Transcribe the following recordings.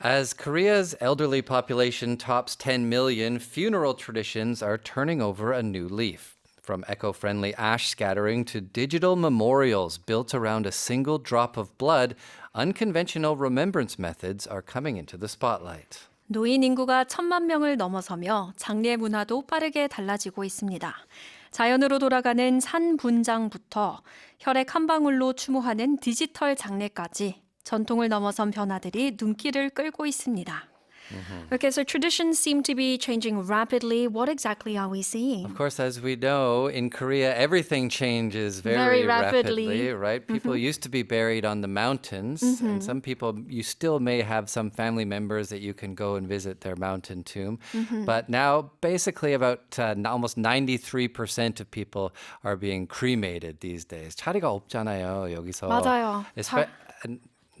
As Korea's elderly population tops 10 million, funeral traditions are turning over a new leaf. From eco friendly ash scattering to digital memorials built around a single drop of blood, unconventional remembrance methods are coming into the spotlight. 노인 인구가 1,000만 명을 넘어서며 장례 문화도 빠르게 달라지고 있습니다. 자연으로 돌아가는 산 분장부터 혈액 한 방울로 추모하는 디지털 장례까지 전통을 넘어선 변화들이 눈길을 끌고 있습니다. Okay, so traditions seem to be changing rapidly. What exactly are we seeing? Of course, as we know, in Korea, everything changes very, Very rapidly. right? People used to be buried on the mountains, and some people, you still may have some family members that you can go and visit their mountain tomb. But now, basically, about almost 93% of people are being cremated these days. 자리가 없잖아요, 여기서. 맞아요.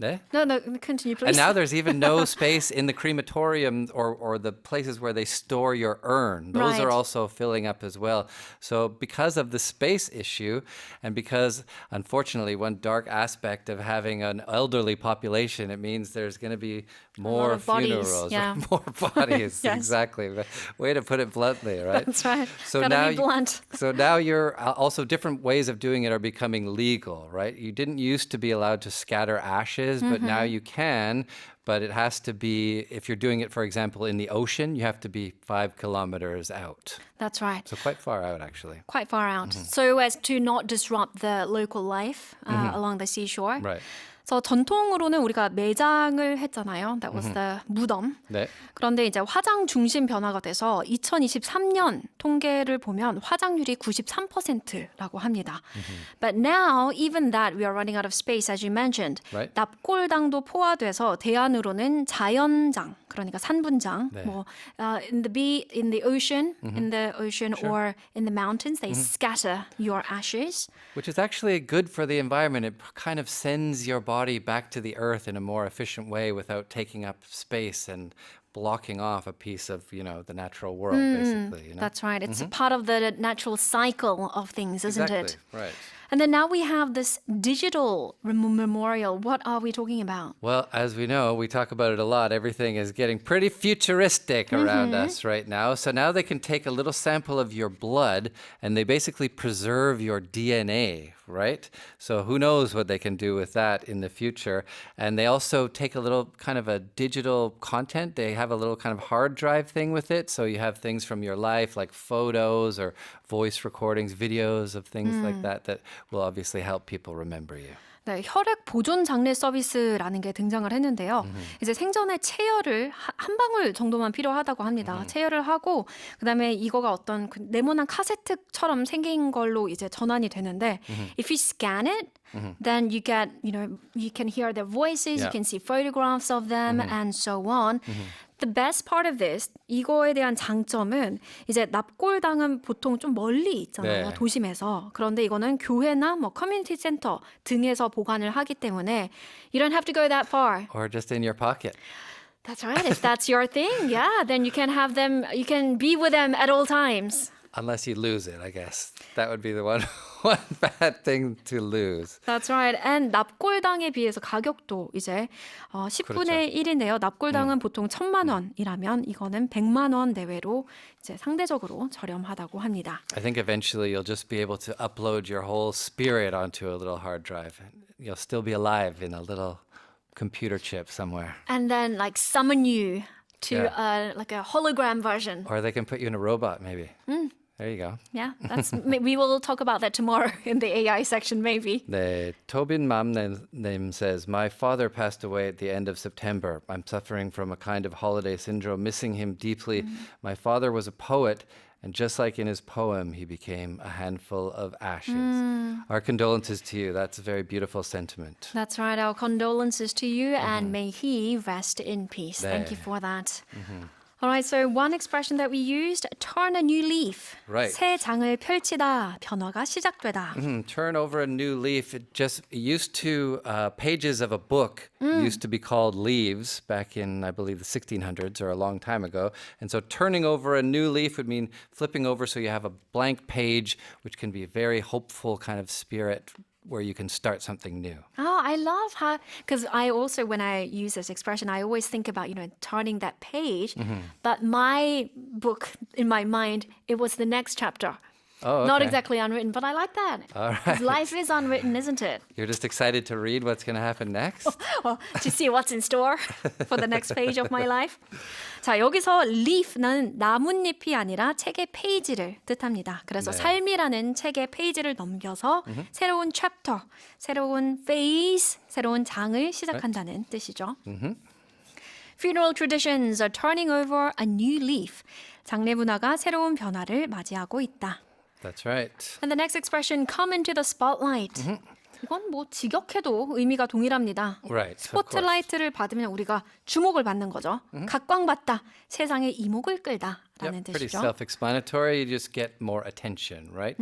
네? No, continue, please. And now there's even no space in the crematorium or the places where they store your urn. Those are Right. also filling up as well. So because of the space issue, and because unfortunately one dark aspect of having an elderly population, it means there's going to be more of bodies, funerals, yeah. more bodies. Yes. Exactly. Way to put it bluntly, right? That's right. So Gotta now be blunt. so now you're also different ways of doing it are becoming legal, right? You didn't used to be allowed to scatter ashes, but now you can. But it has to be, if you're doing it, for example, in the ocean, you have to be 5 kilometers out. That's right. So quite far out, actually. Quite far out. So as to not disrupt the local life along the seashore. Right. 그래서 전통으로는 우리가 매장을 했잖아요. That was the 무덤. 네. 그런데 이제 화장 중심 변화가 돼서 2023년 통계를 보면 화장률이 93%라고 합니다. But now, even that, we are running out of space, as you mentioned. Right. 납골당도 포화돼서 대안으로는 자연장, 그러니까 산분장, 네. 뭐 in the ocean, or in the mountains, they scatter your ashes. Which is actually good for the environment. It kind of sends your body back to the earth in a more efficient way without taking up space and blocking off a piece of, the natural world, basically. That's right. It's part of the natural cycle of things, isn't exactly. it? Right. And then now we have this digital memorial. What are we talking about? Well, as we know, we talk about it a lot. Everything is getting pretty futuristic around us right now. So now they can take a little sample of your blood and they basically preserve your DNA, right? So who knows what they can do with that in the future. And they also take a little kind of a digital content. They have a little kind of hard drive thing with it. So you have things from your life like photos or voice recordings, videos of things like that will obviously help people remember you. 네, 혈액 보존 장례 서비스라는 게 등장을 했는데요. 이제 생전에 체열을 한 방울 정도만 필요하다고 합니다. 체열을 하고 그다음에 이거가 어떤 그 네모난 카세트처럼 생긴 걸로 이제 전환이 되는데 if you scan it then you get, you can hear their voices, you Yeah. can see photographs of them and so on. The best part of this, 이거에 대한 장점은 이제 납골당은 보통 좀 멀리 있잖아요. 네. 도심에서. 그런데 이거는 교회나 뭐 커뮤니티 센터 등에서 보관을 하기 때문에 you don't have to go that far. Or just in your pocket. That's right. If that's your thing, yeah, then you can have them, you can be with them at all times. Unless you lose it, I guess. That would be the one bad thing to lose. That's right. And 납골당에 비해서 가격도 이제 10분의 1인데요. 납골당은 보통 1,000만 원이라면 이거는 100만 원 내외로 이제 상대적으로 저렴하다고 합니다. I think eventually you'll just be able to upload your whole spirit onto a little hard drive. You'll still be alive in a little computer chip somewhere. And then like summon you to like a hologram version. Or they can put you in a robot, maybe. There you go. Yeah, we will talk about that tomorrow in the AI section, maybe. 네, Tobin Mamnem says, my father passed away at the end of September. I'm suffering from a kind of holiday syndrome, missing him deeply. My father was a poet, and just like in his poem, he became a handful of ashes. Our condolences to you. That's a very beautiful sentiment. That's right. Our condolences to you, and may he rest in peace. Thank you 네. for that. All right, so one expression that we used, turn a new leaf. Right. 새 장을 펼치다, 변화가 시작되다. Turn over a new leaf. It used to, pages of a book used to be called leaves back in, I believe, the 1600s or a long time ago. And so turning over a new leaf would mean flipping over so you have a blank page, which can be a very hopeful kind of spirit where you can start something new. Oh, I love how, because I also, when I use this expression, I always think about, turning that page. But my book, in my mind, it was the next chapter. Oh, Not okay. exactly unwritten, but I like that. All 'Cause right. life is unwritten, isn't it? You're just excited to read what's going to happen next? Well, to see what's in store for the next page of my life. 자, 여기서 leaf는 나뭇잎이 아니라 책의 페이지를 뜻합니다. 그래서 네. 삶이라는 책의 페이지를 넘겨서 새로운 챕터, 새로운 phase, 새로운 장을 시작한다는 뜻이죠. Funeral traditions are turning over a new leaf. 장례 문화가 새로운 변화를 맞이하고 있다. That's right. And the next expression, come into the spotlight. 이건 뭐 직역해도 의미가 동일합니다. Right, of course. 스포트라이트를 받으면 우리가 주목을 받는 거죠. 각광받다, 세상의 이목을 끌다라는 Yep, pretty 뜻이죠. self-explanatory. You just get more attention, right?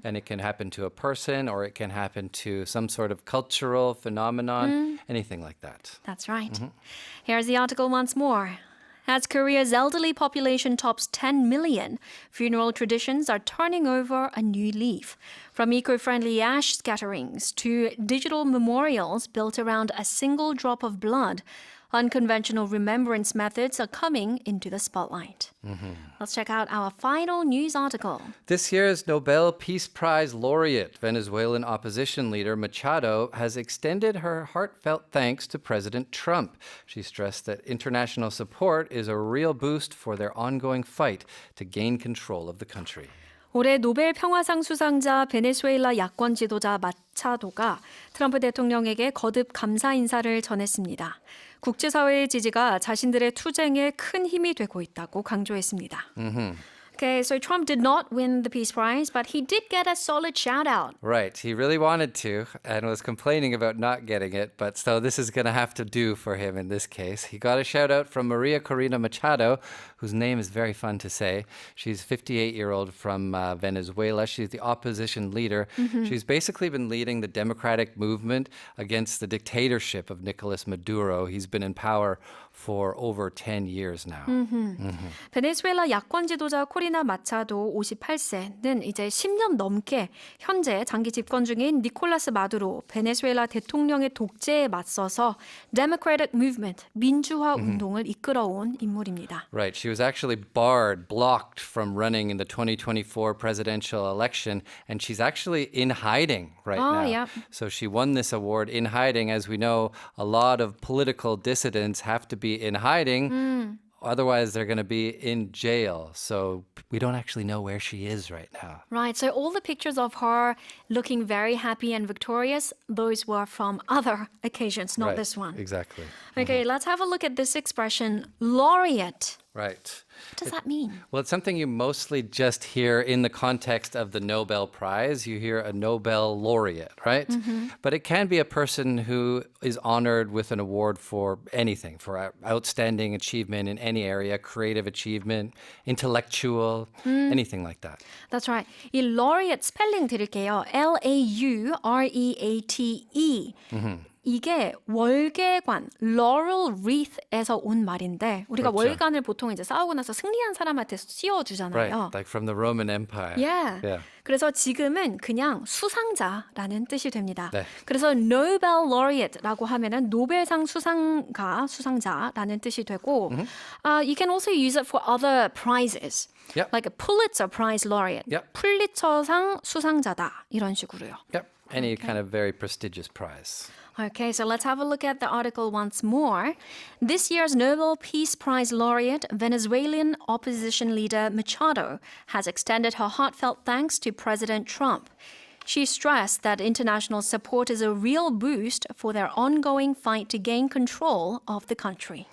And it can happen to a person or it can happen to some sort of cultural phenomenon, anything like that. That's right. Here's the article once more. As Korea's elderly population tops 10 million, funeral traditions are turning over a new leaf. From eco-friendly ash scatterings to digital memorials built around a single drop of blood, unconventional remembrance methods are coming into the spotlight. Let's check out our final news article. This year's Nobel Peace Prize laureate, Venezuelan opposition leader Machado, has extended her heartfelt thanks to President Trump. She stressed that international support is a real boost for their ongoing fight to gain control of the country. 올해 노벨 평화상 수상자 베네수엘라 야권 지도자 마차도가 트럼프 대통령에게 거듭 감사 인사를 전했습니다. 국제사회의 지지가 자신들의 투쟁에 큰 힘이 되고 있다고 강조했습니다. Okay, so Trump did not win the Peace Prize, but he did get a solid shout out. Right. He really wanted to and was complaining about not getting it, but so this is going to have to do for him in this case. He got a shout out from Maria Corina Machado, whose name is very fun to say. She's a 58-year-old from Venezuela. She's the opposition leader. She's basically been leading the democratic movement against the dictatorship of Nicolas Maduro. He's been in power for over 10 years now. 베네수엘라 야권 지도자 코리나 마차도 58세는 이제 10년 넘게 현재 장기 집권 중인 니콜라스 마두로 베네수엘라 대통령의 독재에 맞서서 Democratic Movement, 민주화 운동을 이끌어온 인물입니다. Right. She was actually blocked from running in the 2024 presidential election, and she's actually in hiding right now. Yeah. So she won this award in hiding. As we know, a lot of political dissidents have to be in hiding. Otherwise, they're going to be in jail. So we don't actually know where she is right now. Right, so all the pictures of her looking very happy and victorious, those were from other occasions, not Right. this one. Exactly. Okay, let's have a look at this expression, laureate. Right. What does that mean? Well, it's something you mostly just hear in the context of the Nobel Prize. You hear a Nobel laureate, right? But it can be a person who is honored with an award for anything, for outstanding achievement in any area, creative achievement, intellectual, anything like that. That's right. 이 laureate 스펠링 드릴게요. Laureate. 이게 월계관, laurel wreath에서 온 말인데 우리가 그렇죠. 월간을 보통 이제 싸우고 나서 승리한 사람한테 씌워주잖아요. Right, like from the Roman Empire. Yeah. 그래서 지금은 그냥 수상자라는 뜻이 됩니다. 네. 그래서 Nobel laureate라고 하면은 노벨상 수상자라는 뜻이 되고, you can also use it for other prizes, Yep. like a Pulitzer Prize laureate, Yep. 풀리처상 수상자다 이런 식으로요. Yep. Any kind of very prestigious prize. Okay, so let's have a look at the article once more. This year's Nobel Peace Prize laureate, Venezuelan opposition leader Machado, has extended her heartfelt thanks to President Trump. She stressed that international support is a real boost for their ongoing fight to gain control of the country.